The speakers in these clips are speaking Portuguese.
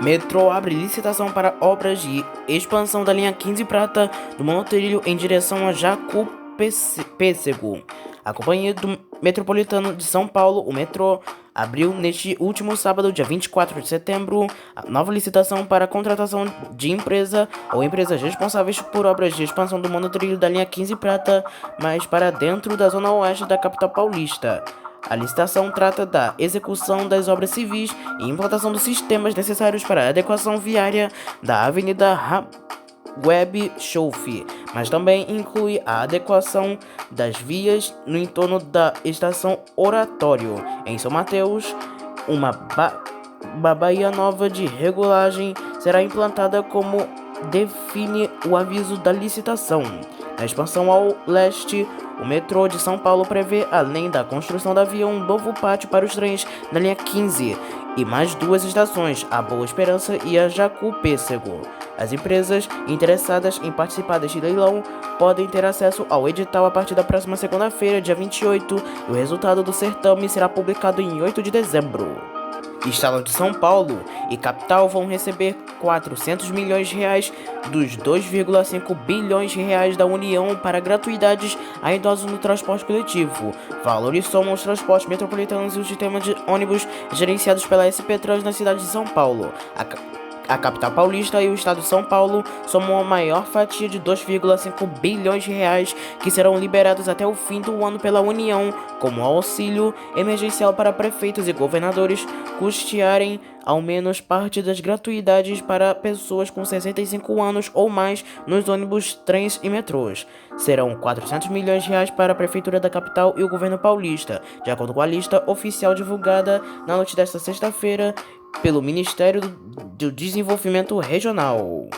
Metrô abre licitação para obras de expansão da linha 15 prata do monotrilho em direção a Jacú-Pêssego. A Companhia do Metropolitano de São Paulo, o metrô, abriu neste último sábado, dia 24 de setembro, a nova licitação para a contratação de empresa ou empresas responsáveis por obras de expansão do monotrilho da linha 15 prata, mas para dentro da zona oeste da capital paulista. A licitação trata da execução das obras civis e implantação dos sistemas necessários para a adequação viária da Avenida Web Schouf, mas também inclui a adequação das vias no entorno da estação Oratório, em São Mateus. Uma baía nova de regulagem será implantada, como define o aviso da licitação. Na expansão ao leste, o metrô de São Paulo prevê, além da construção da via, um novo pátio para os trens na linha 15 e mais duas estações, a Boa Esperança e a Jacú-Pêssego. As empresas interessadas em participar deste leilão podem ter acesso ao edital a partir da próxima segunda-feira, dia 28, e o resultado do certame será publicado em 8 de dezembro. Estado de São Paulo e capital vão receber 400 milhões de reais dos 2,5 bilhões de reais da União para gratuidades a idosos no transporte coletivo. Valores somam os transportes metropolitanos e o sistema de ônibus gerenciados pela SP Trans na cidade de São Paulo. A capital paulista e o estado de São Paulo somam a maior fatia de 2,5 bilhões de reais que serão liberados até o fim do ano pela União, como auxílio emergencial para prefeitos e governadores custearem ao menos parte das gratuidades para pessoas com 65 anos ou mais nos ônibus, trens e metrôs. Serão 400 milhões de reais para a Prefeitura da capital e o governo paulista, de acordo com a lista oficial divulgada na noite desta sexta-feira pelo Ministério do Desenvolvimento Regional.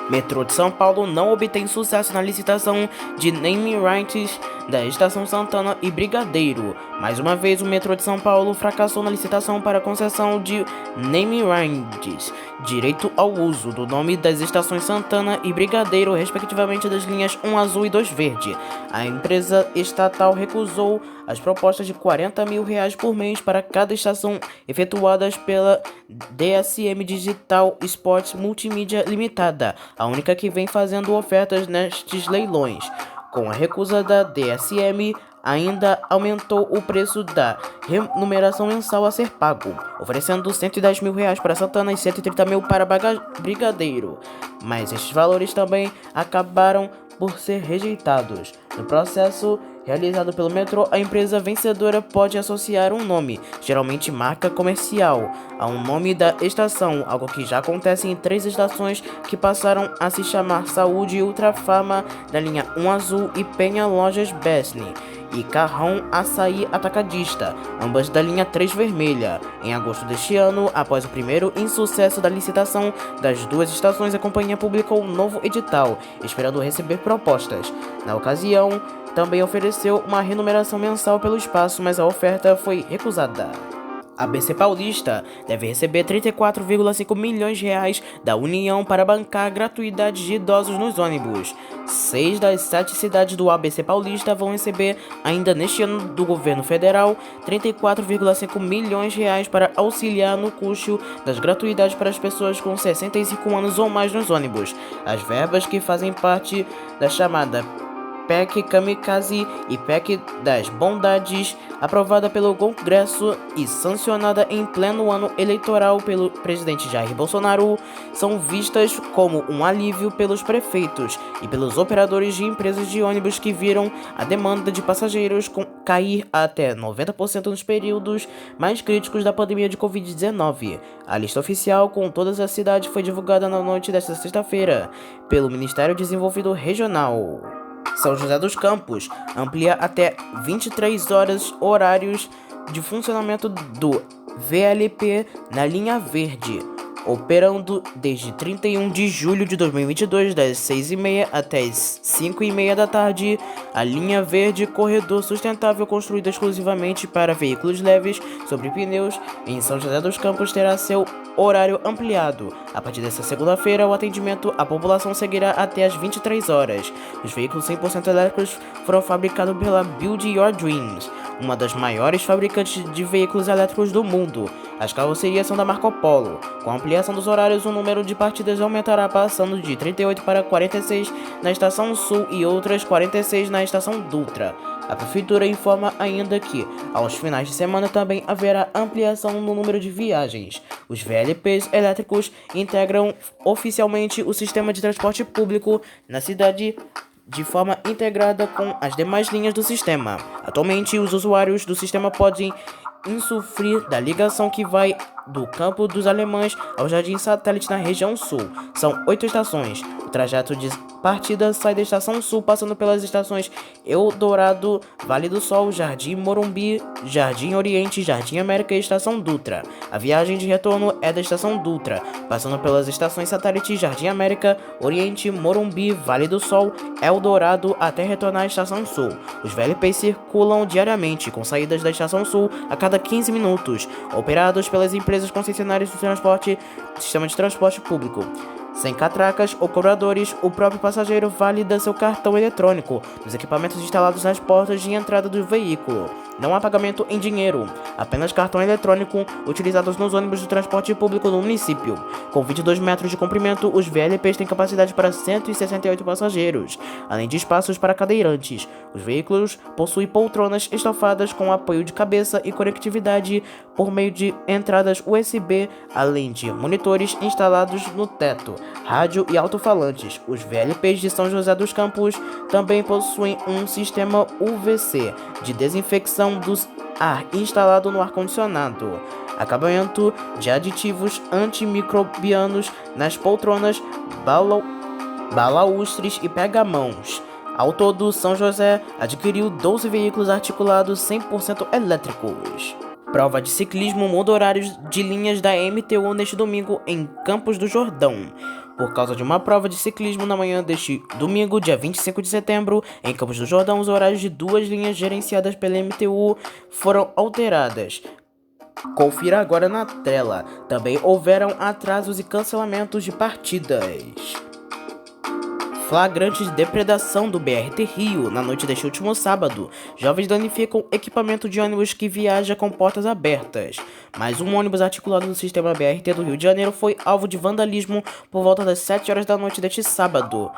Metrô de São Paulo não obtém sucesso na licitação de naming rights da Estação Santana e Brigadeiro. Mais uma vez, o Metrô de São Paulo fracassou na licitação para a concessão de naming rights, direito ao uso do nome das estações Santana e Brigadeiro, respectivamente, das linhas 1 azul e 2 verde. A empresa estatal recusou as propostas de R$40 mil por mês para cada estação, efetuadas pela DSM Digital Sports Multimídia Limitada, a única que vem fazendo ofertas nestes leilões. Com a recusa da DSM, ainda aumentou o preço da remuneração mensal a ser pago, oferecendo R$110 mil para Santana e R$130 mil para Brigadeiro. Mas estes valores também acabaram por ser rejeitados. No processo realizado pelo metrô, a empresa vencedora pode associar um nome, geralmente marca comercial, a um nome da estação, algo que já acontece em 3 estações que passaram a se chamar Saúde e Ultrafarma da linha 1 azul e Penha Lojas Bestley e Carrão Açaí Atacadista, ambas da linha 3 vermelha. Em agosto deste ano, após o primeiro insucesso da licitação das 2 estações, a companhia publicou um novo edital, esperando receber propostas. Na ocasião, também ofereceu uma remuneração mensal pelo espaço, mas a oferta foi recusada. A BC Paulista deve receber R$34,5 milhões da União para bancar gratuidade de idosos nos ônibus. 6 das 7 cidades do ABC Paulista vão receber, ainda neste ano do governo federal, R$34,5 milhões para auxiliar no custo das gratuidades para as pessoas com 65 anos ou mais nos ônibus. As verbas, que fazem parte da chamada PEC Kamikaze e PEC das Bondades, aprovada pelo Congresso e sancionada em pleno ano eleitoral pelo presidente Jair Bolsonaro, são vistas como um alívio pelos prefeitos e pelos operadores de empresas de ônibus que viram a demanda de passageiros cair até 90% nos períodos mais críticos da pandemia de Covid-19. A lista oficial com todas as cidades foi divulgada na noite desta sexta-feira pelo Ministério do Desenvolvimento Regional. São José dos Campos amplia até 23 horas horários de funcionamento do VLP na linha verde, operando desde 31 de julho de 2022, das 6h30 até as 5h30 da tarde. A linha verde, corredor sustentável construído exclusivamente para veículos leves sobre pneus em São José dos Campos, terá seu horário ampliado. A partir desta segunda-feira, o atendimento à população seguirá até as 23 horas. Os veículos 100% elétricos foram fabricados pela Build Your Dreams, uma das maiores fabricantes de veículos elétricos do mundo. As carrocerias são da Marco Polo. Com a ampliação dos horários, o número de partidas aumentará, passando de 38 para 46 na Estação Sul e outras 46 na Estação Dutra. A Prefeitura informa ainda que, aos finais de semana, também haverá ampliação no número de viagens. Os VLPs elétricos integram oficialmente o sistema de transporte público na cidade de forma integrada com as demais linhas do sistema. Atualmente, os usuários do sistema podem usufruir da ligação que vai do Campo dos Alemães ao Jardim Satélite na região sul. São 8 estações. O trajeto de partida sai da Estação Sul, passando pelas estações Eldorado, Vale do Sol, Jardim Morumbi, Jardim Oriente, Jardim América e Estação Dutra. A viagem de retorno é da Estação Dutra, passando pelas estações Satélite, Jardim América, Oriente, Morumbi, Vale do Sol, Eldorado, até retornar à Estação Sul. Os VLPs circulam diariamente, com saídas da Estação Sul a cada 15 minutos, operados pelas empresas concessionárias do sistema de transporte público. Sem catracas ou cobradores, o próprio passageiro valida seu cartão eletrônico nos equipamentos instalados nas portas de entrada do veículo. Não há pagamento em dinheiro, apenas cartão eletrônico utilizados nos ônibus de transporte público do município. Com 22 metros de comprimento, os VLPs têm capacidade para 168 passageiros, além de espaços para cadeirantes. Os veículos possuem poltronas estofadas com apoio de cabeça e conectividade por meio de entradas USB, além de monitores instalados no teto, rádio e alto-falantes. Os VLPs de São José dos Campos também possuem um sistema UVC de desinfecção do ar instalado no ar-condicionado, acabamento de aditivos antimicrobianos nas poltronas, balaustres e pega-mãos. Ao todo, São José adquiriu 12 veículos articulados 100% elétricos. Prova de ciclismo muda horários de linhas da MTU neste domingo em Campos do Jordão. Por causa de uma prova de ciclismo na manhã deste domingo, dia 25 de setembro, em Campos do Jordão, os horários de duas linhas gerenciadas pela MTU foram alteradas. Confira agora na tela. Também houveram atrasos e cancelamentos de partidas. Flagrante de depredação do BRT Rio na noite deste último sábado. Jovens danificam equipamento de ônibus que viaja com portas abertas. Mais um ônibus articulado do sistema BRT do Rio de Janeiro foi alvo de vandalismo por volta das 7 horas da noite deste sábado.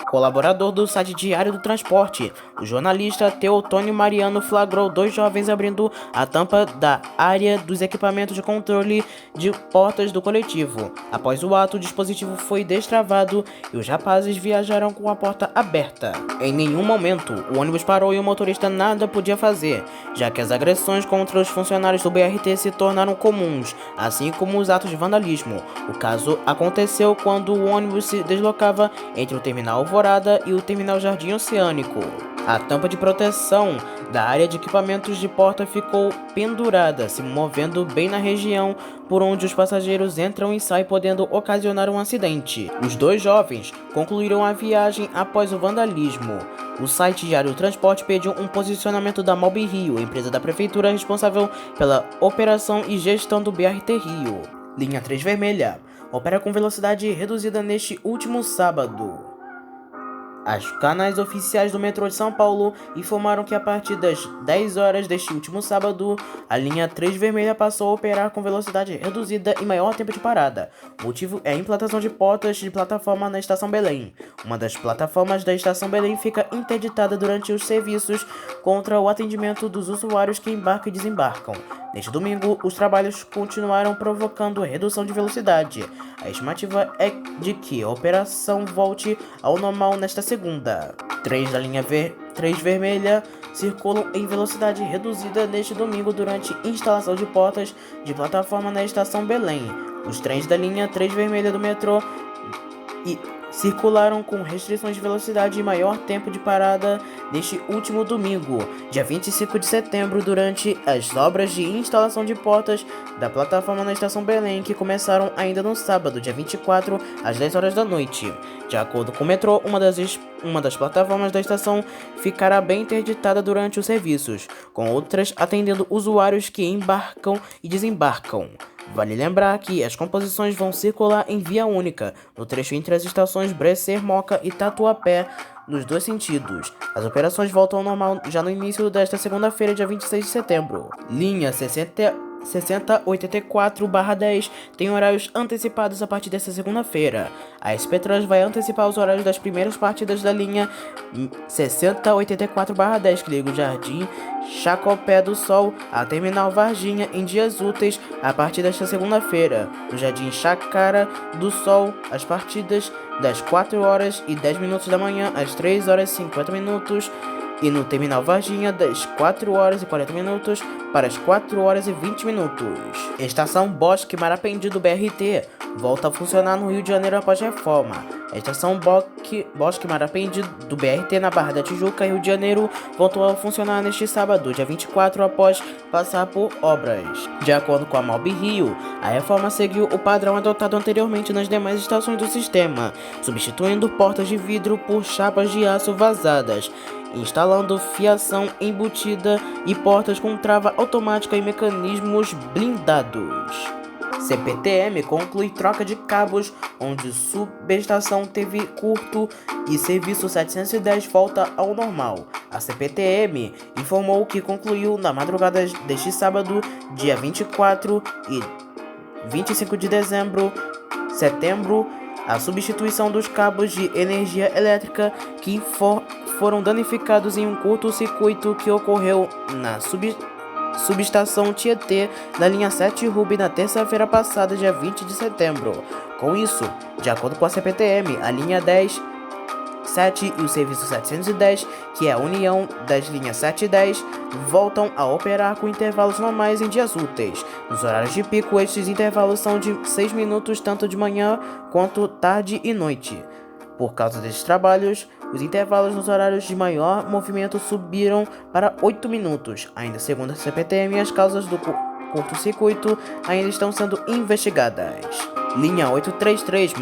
Colaborador do site Diário do Transporte, o jornalista Teotônio Mariano flagrou dois jovens abrindo a tampa da área dos equipamentos de controle de portas do coletivo. Após o ato, o dispositivo foi destravado e os rapazes viajaram com a porta aberta. Em nenhum momento, o ônibus parou e o motorista nada podia fazer, já que as agressões contra os funcionários do BRT se tornaram comuns, assim como os atos de vandalismo. O caso aconteceu quando o ônibus se deslocava entre o terminal Alvorada e o terminal Jardim Oceânico. A tampa de proteção da área de equipamentos de porta ficou pendurada, se movendo bem na região por onde os passageiros entram e saem, podendo ocasionar um acidente. Os dois jovens concluíram a viagem após o vandalismo. O site Diário do Transporte pediu um posicionamento da Malbi Rio, empresa da prefeitura responsável pela operação e gestão do BRT Rio. Linha 3 Vermelha opera com velocidade reduzida neste último sábado. Os canais oficiais do metrô de São Paulo informaram que a partir das 10 horas deste último sábado, a linha 3 Vermelha passou a operar com velocidade reduzida e maior tempo de parada. O motivo é a implantação de portas de plataforma na Estação Belém. Uma das plataformas da Estação Belém fica interditada durante os serviços contra o atendimento dos usuários que embarcam e desembarcam. Neste domingo, os trabalhos continuaram provocando redução de velocidade. A estimativa é de que a operação volte ao normal nesta segunda. Trens da linha 3 Vermelha circulam em velocidade reduzida neste domingo durante instalação de portas de plataforma na Estação Belém. Os trens da linha 3 Vermelha do metrô circularam com restrições de velocidade e maior tempo de parada neste último domingo, dia 25 de setembro, durante as obras de instalação de portas da plataforma na Estação Belém, que começaram ainda no sábado, dia 24, às 10 horas da noite. De acordo com o metrô, uma das plataformas da estação ficará bem interditada durante os serviços, com outras atendendo usuários que embarcam e desembarcam. Vale lembrar que as composições vão circular em via única, no trecho entre as estações Bresser, Moca e Tatuapé, nos dois sentidos. As operações voltam ao normal já no início desta segunda-feira, dia 26 de setembro. Linha 6084/10 tem horários antecipados a partir desta segunda-feira. A SP Trans vai antecipar os horários das primeiras partidas da linha 6084/10 que liga o Jardim Chacopé do Sol à Terminal Varginha em dias úteis a partir desta segunda-feira. No Jardim Chácara do Sol, as partidas das 4h10 da manhã às 3h50 e no Terminal Varginha das 4h40 para as 4h20. Estação Bosque Marapendi do BRT volta a funcionar no Rio de Janeiro após reforma. A estação Bosque Marapendi do BRT na Barra da Tijuca, Rio de Janeiro, voltou a funcionar neste sábado, dia 24, após passar por obras. De acordo com a Mob Rio, a reforma seguiu o padrão adotado anteriormente nas demais estações do sistema, substituindo portas de vidro por chapas de aço vazadas, instalando fiação embutida e portas com trava automática e mecanismos blindados. CPTM conclui troca de cabos onde subestação teve curto e serviço 710 volta ao normal. A CPTM informou que concluiu na madrugada deste sábado, dia 24 e 25 de setembro, a substituição dos cabos de energia elétrica que foram danificados em um curto-circuito que ocorreu na subestação Tietê da linha 7 Ruby na terça-feira passada, dia 20 de setembro. Com isso, de acordo com a CPTM, a linha 10, 7 e o serviço 710, que é a união das linhas 7 e 10, voltam a operar com intervalos normais em dias úteis. Nos horários de pico, estes intervalos são de 6 minutos tanto de manhã quanto tarde e noite. Por causa desses trabalhos, os intervalos nos horários de maior movimento subiram para 8 minutos. Ainda segundo a CPTM, as causas do curto-circuito ainda estão sendo investigadas. Linha 833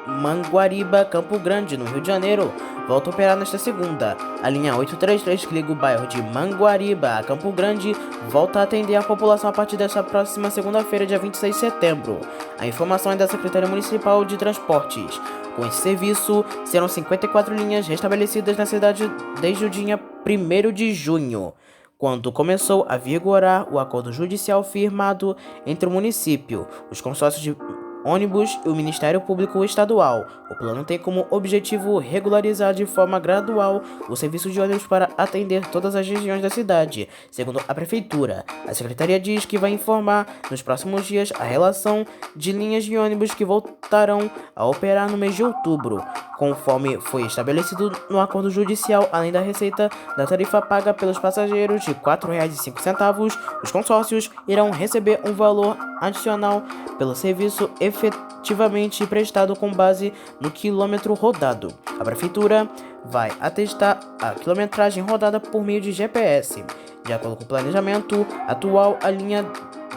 Manguariba, Campo Grande, no Rio de Janeiro, volta a operar nesta segunda. A linha 833, que liga o bairro de Manguariba a Campo Grande, volta a atender a população a partir desta próxima segunda-feira, dia 26 de setembro. A informação é da Secretaria Municipal de Transportes. Com esse serviço, serão 54 linhas restabelecidas na cidade desde o dia 1º de junho, quando começou a vigorar o acordo judicial firmado entre o município, os consórcios de ônibus e o Ministério Público Estadual. O plano tem como objetivo regularizar de forma gradual o serviço de ônibus para atender todas as regiões da cidade. Segundo a Prefeitura, a Secretaria diz que vai informar nos próximos dias a relação de linhas de ônibus que voltarão a operar no mês de outubro, conforme foi estabelecido no acordo judicial. Além da receita da tarifa paga pelos passageiros de R$ 4,05, os consórcios irão receber um valor adicional pelo serviço efetivamente prestado com base no quilômetro rodado. A Prefeitura vai atestar a quilometragem rodada por meio de GPS. De acordo com o planejamento atual, a linha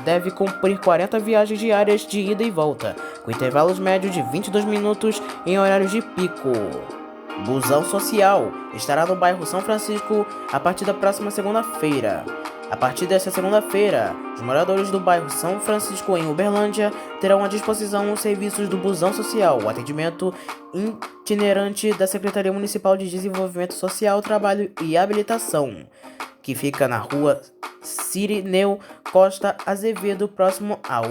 deve cumprir 40 viagens diárias de ida e volta, com intervalos médios de 22 minutos em horários de pico. Busão Social estará no bairro São Francisco a partir da próxima segunda-feira. A partir desta segunda-feira, os moradores do bairro São Francisco, em Uberlândia, terão à disposição os serviços do Busão Social, o atendimento itinerante da Secretaria Municipal de Desenvolvimento Social, Trabalho e Habilitação, que fica na rua Cirineu Costa Azevedo, próximo ao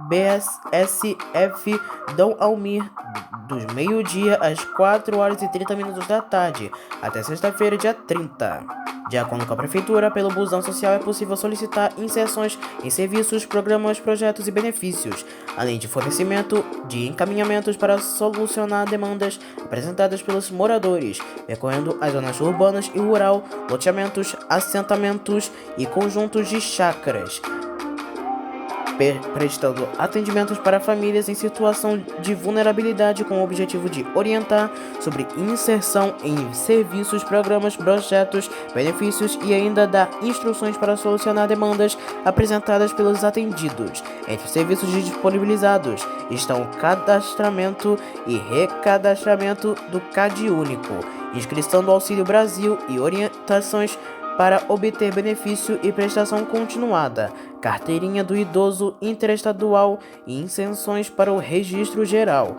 UBSF Dom Almir, dos meio-dia às 4h30 da tarde, até sexta-feira, dia 30. De acordo com a Prefeitura, pelo Busão Social é possível solicitar inserções em serviços, programas, projetos e benefícios, além de fornecimento de encaminhamentos para solucionar demandas apresentadas pelos moradores, percorrendo as zonas urbanas e rural, loteamentos, assentamentos e conjuntos de chácaras, prestando atendimentos para famílias em situação de vulnerabilidade com o objetivo de orientar sobre inserção em serviços, programas, projetos, benefícios e ainda dar instruções para solucionar demandas apresentadas pelos atendidos. Entre os serviços disponibilizados estão o cadastramento e recadastramento do CAD único, inscrição do Auxílio Brasil e orientações para obter benefício e prestação continuada, carteirinha do idoso interestadual e isenções para o registro geral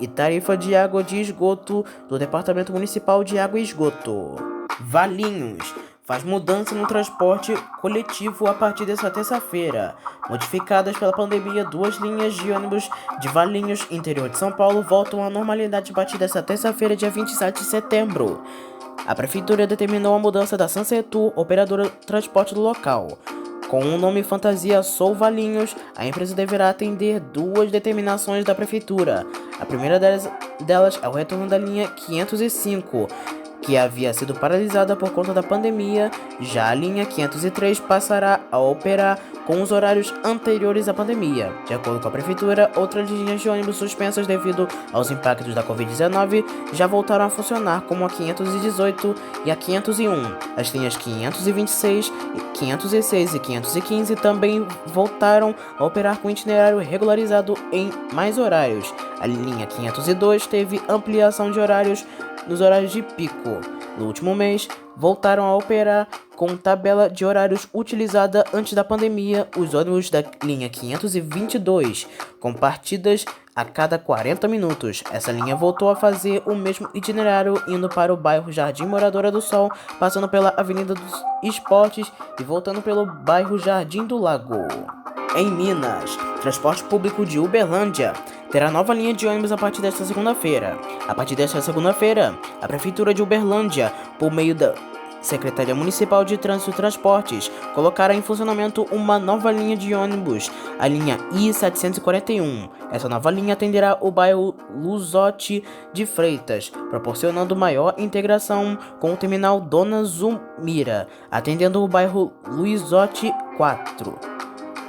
e tarifa de água de esgoto do Departamento Municipal de Água e Esgoto. Valinhos. faz mudança no transporte coletivo a partir dessa terça-feira. Modificadas pela pandemia, 2 linhas de ônibus de Valinhos, interior de São Paulo, voltam à normalidade a partir dessa terça-feira, dia 27 de setembro. A prefeitura determinou a mudança da Sansetur, operadora de transporte do local. Com o nome fantasia Sou Valinhos, a empresa deverá atender 2 determinações da prefeitura. A primeira delas é o retorno da linha 505, que havia sido paralisada por conta da pandemia. Já a linha 503 passará a operar com os horários anteriores à pandemia. De acordo com a prefeitura, outras linhas de ônibus suspensas devido aos impactos da Covid-19 já voltaram a funcionar, como a 518 e a 501. As linhas 526, 506 e 515 também voltaram a operar com itinerário regularizado em mais horários. A linha 502 teve ampliação de horários nos horários de pico. No último mês, voltaram a operar com tabela de horários utilizada antes da pandemia os ônibus da linha 522, com partidas a cada 40 minutos. Essa linha voltou a fazer o mesmo itinerário, indo para o bairro Jardim Moradora do Sol, passando pela Avenida dos Esportes e voltando pelo bairro Jardim do Lago. Em Minas, transporte público de Uberlândia terá nova linha de ônibus a partir desta segunda-feira. A partir desta segunda-feira, a Prefeitura de Uberlândia, por meio da Secretaria Municipal de Trânsito e Transportes, colocará em funcionamento uma nova linha de ônibus, a linha I-741. Essa nova linha atenderá o bairro Luzotti de Freitas, proporcionando maior integração com o terminal Dona Zumira, atendendo o bairro Luizotti 4.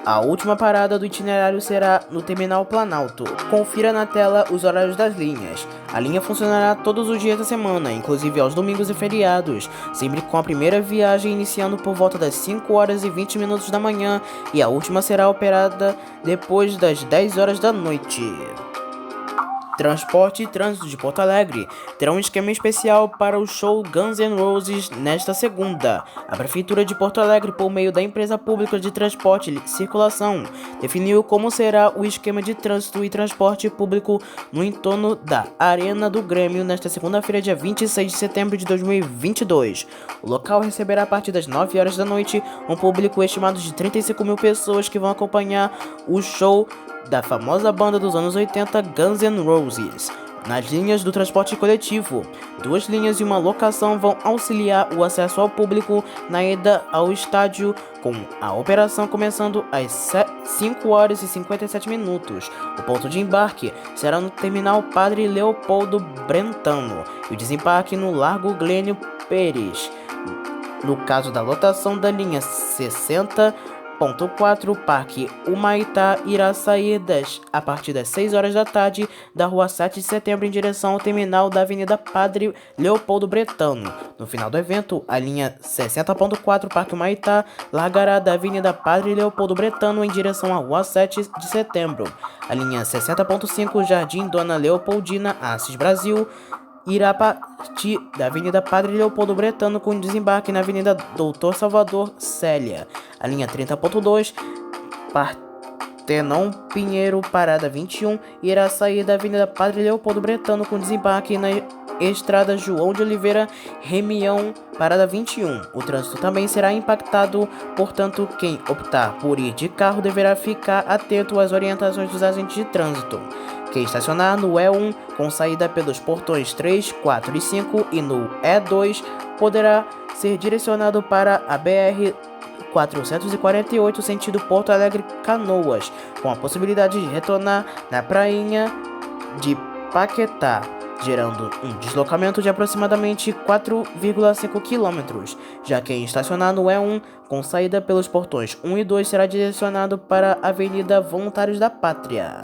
A última parada do itinerário será no Terminal Planalto. Confira na tela os horários das linhas. A linha funcionará todos os dias da semana, inclusive aos domingos e feriados, sempre com a primeira viagem iniciando por volta das 5 horas e 20 minutos da manhã e a última será operada depois das 10 horas da noite. Transporte e Trânsito de Porto Alegre terá um esquema especial para o show Guns N' Roses nesta segunda. A Prefeitura de Porto Alegre, por meio da Empresa Pública de Transporte e Circulação, definiu como será o esquema de trânsito e transporte público no entorno da Arena do Grêmio nesta segunda-feira, dia 26 de setembro de 2022. O local receberá a partir das 9 horas da noite um público estimado de 35 mil pessoas que vão acompanhar o show da famosa banda dos anos 80 Guns N' Roses. Nas linhas do transporte coletivo, 2 linhas e uma locação vão auxiliar o acesso ao público na ida ao estádio, com a operação começando às 5 horas e 57 minutos. O ponto de embarque será no terminal Padre Leopoldo Brentano e o desembarque no Largo Glênio Pérez. No caso da lotação da linha 60.4, Parque Humaitá irá sair a partir das 6 horas da tarde da rua 7 de setembro em direção ao terminal da Avenida Padre Leopoldo Brentano. No final do evento, a linha 60.4, Parque Humaitá, largará da Avenida Padre Leopoldo Brentano em direção à rua 7 de setembro. A linha 60.5, Jardim Dona Leopoldina, Assis Brasil, irá partir da Avenida Padre Leopoldo Brentano com desembarque na Avenida Doutor Salvador Célia. A linha 30.2, Partenon Pinheiro, parada 21, irá sair da Avenida Padre Leopoldo Brentano com desembarque na Estrada João de Oliveira Remião, parada 21. O trânsito também será impactado, portanto, quem optar por ir de carro deverá ficar atento às orientações dos agentes de trânsito. Quem estacionar no E1 com saída pelos portões 3, 4 e 5 e no E2 poderá ser direcionado para a BR 448 sentido Porto Alegre Canoas, com a possibilidade de retornar na prainha de Paquetá, gerando um deslocamento de aproximadamente 4,5 km. Já quem estacionar no E1 com saída pelos portões 1 e 2 será direcionado para a Avenida Voluntários da Pátria.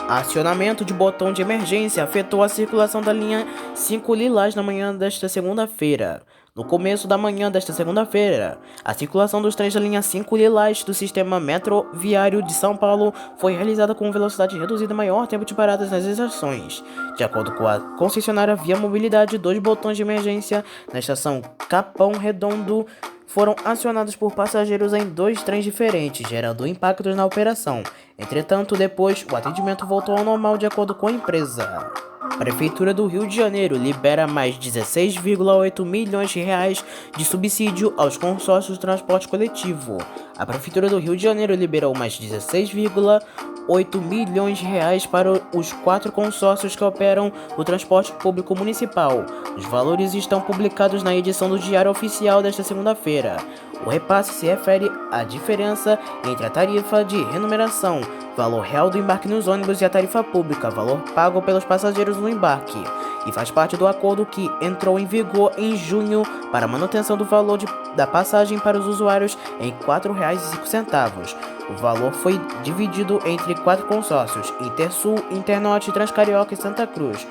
Acionamento de botão de emergência afetou a circulação da linha 5 Lilás na manhã desta segunda-feira. No começo da manhã desta segunda-feira, a circulação dos trens da linha 5 Lilás do sistema metroviário de São Paulo foi realizada com velocidade reduzida e maior tempo de paradas nas estações. De acordo com a concessionária Via Mobilidade, 2 botões de emergência na estação Capão Redondo foram acionados por passageiros em 2 trens diferentes, gerando impactos na operação. Entretanto, depois, o atendimento voltou ao normal de acordo com a empresa. Prefeitura do Rio de Janeiro libera mais 16,8 milhões de reais de subsídio aos consórcios de transporte coletivo. A Prefeitura do Rio de Janeiro liberou mais 16,8 milhões de reais para os 4 consórcios que operam o transporte público municipal. Os valores estão publicados na edição do Diário Oficial desta segunda-feira. O repasse se refere à diferença entre a tarifa de remuneração, valor real do embarque nos ônibus, e a tarifa pública, valor pago pelos passageiros no embarque, e faz parte do acordo que entrou em vigor em junho para a manutenção do valor da passagem para os usuários em R$ 4,05. O valor foi dividido entre 4 consórcios: Intersul, Internorte, Transcarioca e Santa Cruz.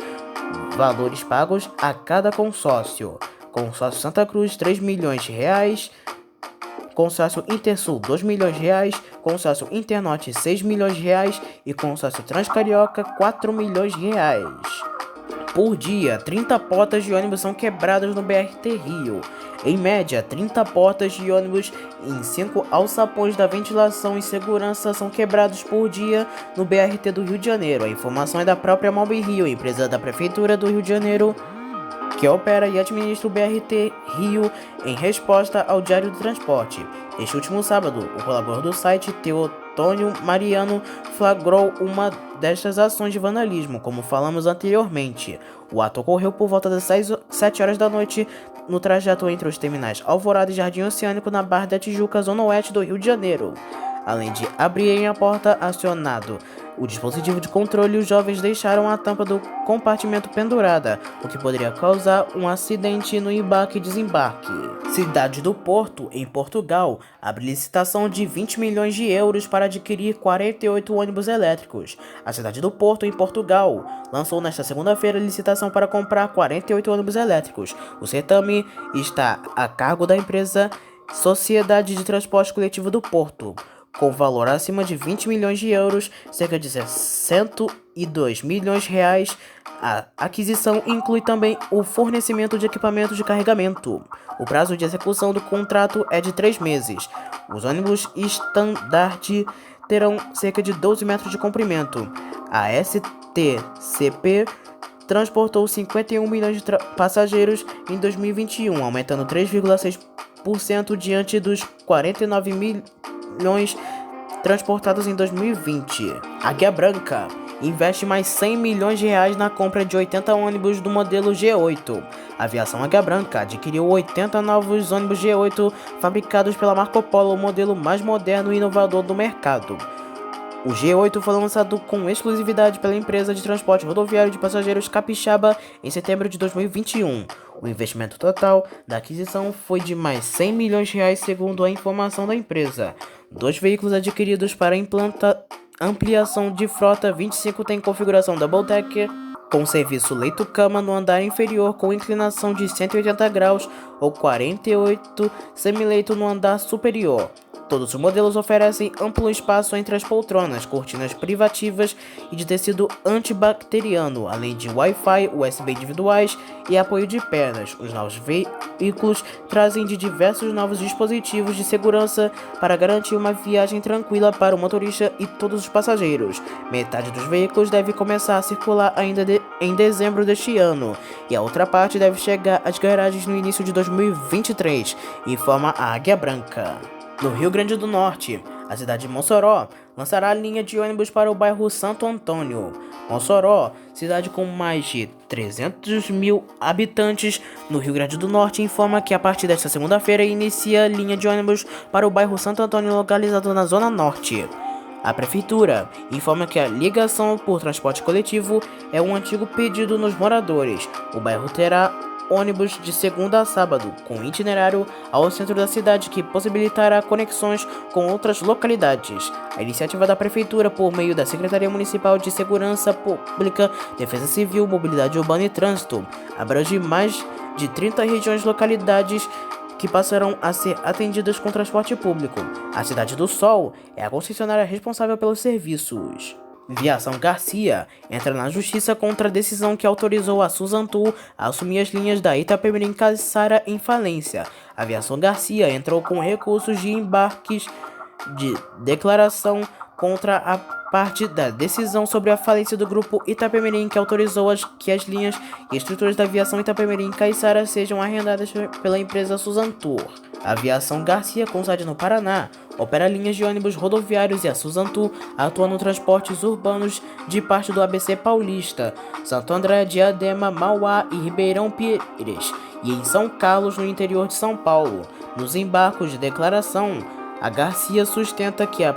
Valores pagos a cada consórcio: consórcio Santa Cruz, R$ 3 milhões, consórcio Intersul, R$ 2 milhões, consórcio Internorte, R$ 6 milhões e consórcio Transcarioca, R$ 4 milhões. Por dia, 30 portas de ônibus são quebradas no BRT Rio. Em média, 30 portas de ônibus em 5 alçapões da ventilação e segurança são quebrados por dia no BRT do Rio de Janeiro. A informação é da própria Mobi Rio, empresa da Prefeitura do Rio de Janeiro, que opera e administra o BRT Rio, em resposta ao Diário do Transporte. Este último sábado, o colaborador do site, Teotônio Mariano, flagrou uma destas ações de vandalismo, como falamos anteriormente. O ato ocorreu por volta das 7 horas da noite, no trajeto entre os terminais Alvorada e Jardim Oceânico, na Barra da Tijuca, zona oeste do Rio de Janeiro. Além de abrirem a porta, acionado o dispositivo de controle, os jovens deixaram a tampa do compartimento pendurada, o que poderia causar um acidente no embarque e desembarque. Cidade do Porto, em Portugal, abre licitação de 20 milhões de euros para adquirir 48 ônibus elétricos. A cidade do Porto, em Portugal, lançou nesta segunda-feira a licitação para comprar 48 ônibus elétricos. O certame está a cargo da empresa Sociedade de Transporte Coletivo do Porto, com valor acima de 20 milhões de euros, cerca de 102 milhões de reais. A aquisição inclui também o fornecimento de equipamentos de carregamento. O prazo de execução do contrato é de 3 meses. Os ônibus Standard terão cerca de 12 metros de comprimento. A STCP transportou 51 milhões de passageiros em 2021, aumentando 3,6% diante dos 49 milhões transportados em 2020. Águia Branca investe mais 100 milhões de reais na compra de 80 ônibus do modelo G8. A aviação Águia Branca adquiriu 80 novos ônibus G8 fabricados pela Marco Polo, o modelo mais moderno e inovador do mercado. O G8 foi lançado com exclusividade pela empresa de transporte rodoviário de passageiros Capixaba em setembro de 2021. O investimento total da aquisição foi de mais 100 milhões de reais, segundo a informação da empresa. 2 veículos adquiridos para ampliação de frota, 25 têm configuração Double Decker, com serviço leito-cama no andar inferior com inclinação de 180 graus ou 48 semileito no andar superior. Todos os modelos oferecem amplo espaço entre as poltronas, cortinas privativas e de tecido antibacteriano, além de Wi-Fi, USB individuais e apoio de pernas. Os novos veículos trazem de diversos novos dispositivos de segurança para garantir uma viagem tranquila para o motorista e todos os passageiros. Metade dos veículos deve começar a circular ainda em dezembro deste ano, e a outra parte deve chegar às garagens no início de 2023, informa a Águia Branca. No Rio Grande do Norte, a cidade de Mossoró lançará a linha de ônibus para o bairro Santo Antônio. Mossoró, cidade com mais de 300 mil habitantes no Rio Grande do Norte, informa que a partir desta segunda-feira inicia a linha de ônibus para o bairro Santo Antônio, localizado na Zona Norte. A Prefeitura informa que a ligação por transporte coletivo é um antigo pedido dos moradores. O bairro terá ônibus de segunda a sábado, com itinerário ao centro da cidade, que possibilitará conexões com outras localidades. A iniciativa da Prefeitura, por meio da Secretaria Municipal de Segurança Pública, Defesa Civil, Mobilidade Urbana e Trânsito, abrange mais de 30 regiões e localidades que passarão a ser atendidas com transporte público. A Cidade do Sol é a concessionária responsável pelos serviços. Viação Garcia entra na justiça contra a decisão que autorizou a Suzantur a assumir as linhas da Itapemirim Caiçara em falência. A Viação Garcia entrou com recursos de embarques de declaração contra a parte da decisão sobre a falência do grupo Itapemirim, que autorizou que as linhas e estruturas da aviação Itapemirim Caiçara sejam arrendadas pela empresa Suzantur. A aviação Garcia, com sede no Paraná, opera linhas de ônibus rodoviários e a Suzantur atua no transportes urbanos de parte do ABC Paulista, Santo André, Diadema, Mauá e Ribeirão Pires, e em São Carlos, no interior de São Paulo. Nos embargos de declaração, a Garcia sustenta que a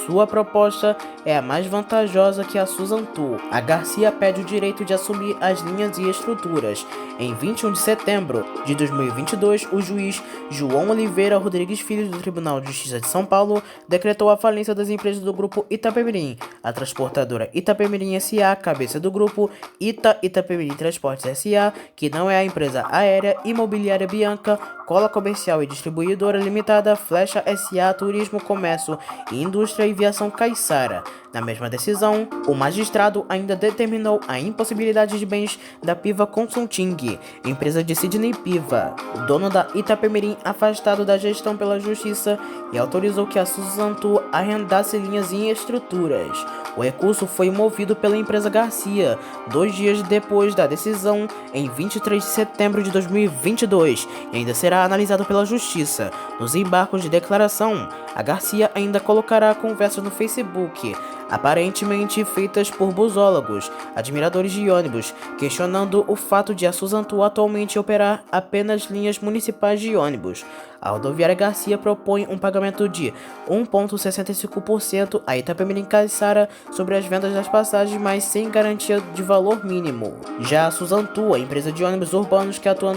sua proposta é a mais vantajosa que a Suzantur. A Garcia pede o direito de assumir as linhas e estruturas. Em 21 de setembro de 2022, o juiz João Oliveira Rodrigues Filho do Tribunal de Justiça de São Paulo decretou a falência das empresas do grupo Itapemirim. A transportadora Itapemirim S.A., cabeça do grupo Itapemirim Transportes S.A., que não é a empresa aérea Imobiliária Bianca, Cola Comercial e Distribuidora Limitada, Flecha S.A., Turismo, Comércio e Indústria e Viação Caiçara. Na mesma decisão, o magistrado ainda determinou a impossibilidade de bens da Piva Consulting, empresa de Sidney Piva, o dono da Itapemirim, afastado da gestão pela Justiça, e autorizou que a Suzantur arrendasse linhas e estruturas. O recurso foi movido pela empresa Garcia 2 dias depois da decisão, em 23 de setembro de 2022, e ainda será analisado pela Justiça. Nos embargos de declaração, a Garcia ainda colocará conversas no Facebook, aparentemente feitas por busólogos, admiradores de ônibus, questionando o fato de a Suzantur atualmente operar apenas linhas municipais de ônibus. A rodoviária Garcia propõe um pagamento de 1,65% a Itapemirim Caiçara sobre as vendas das passagens, mas sem garantia de valor mínimo. Já a Suzantur, a empresa de ônibus urbanos que atua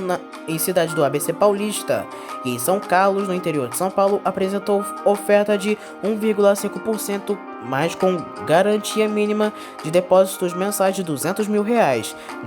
em cidades do ABC Paulista e em São Carlos, no interior de São Paulo, apresentou oferta de 1,5%, mas com garantia mínima de depósitos mensais de R$200 mil.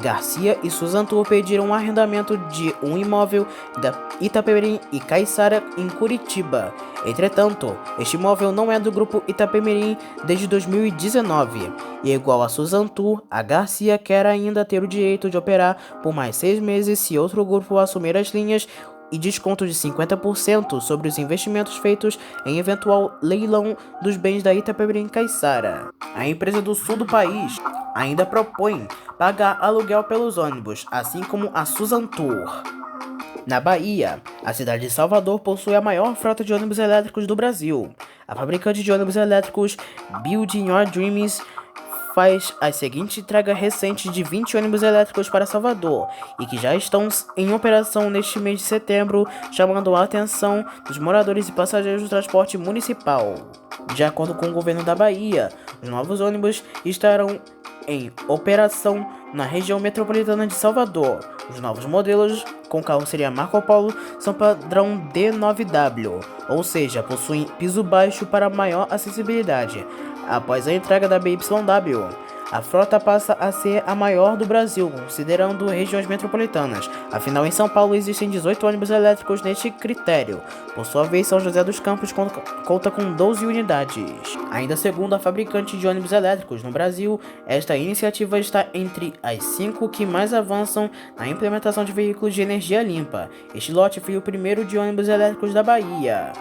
Garcia e Suzantur pediram um arrendamento de um imóvel da Itapemirim e Caiçara em Curitiba. Entretanto, este imóvel não é do grupo Itapemirim desde 2019. E igual a Suzantur, a Garcia quer ainda ter o direito de operar por mais 6 meses se outro grupo assumir as linhas, e desconto de 50% sobre os investimentos feitos em eventual leilão dos bens da Itapemirim Caiçara. A empresa do sul do país ainda propõe pagar aluguel pelos ônibus, assim como a Suzantur. Na Bahia, a cidade de Salvador possui a maior frota de ônibus elétricos do Brasil. A fabricante de ônibus elétricos Building Your Dreams faz a seguinte entrega recente de 20 ônibus elétricos para Salvador e que já estão em operação neste mês de setembro, chamando a atenção dos moradores e passageiros do transporte municipal. De acordo com o governo da Bahia, os novos ônibus estarão em operação na região metropolitana de Salvador. Os novos modelos, com carroceria Marco Polo, são padrão D9W, ou seja, possuem piso baixo para maior acessibilidade. Após a entrega da BYW, a frota passa a ser a maior do Brasil, considerando regiões metropolitanas. Afinal, em São Paulo existem 18 ônibus elétricos neste critério. Por sua vez, São José dos Campos conta com 12 unidades. Ainda segundo a fabricante de ônibus elétricos no Brasil, esta iniciativa está entre as 5 que mais avançam na implementação de veículos de energia limpa. Este lote foi o primeiro de ônibus elétricos da Bahia.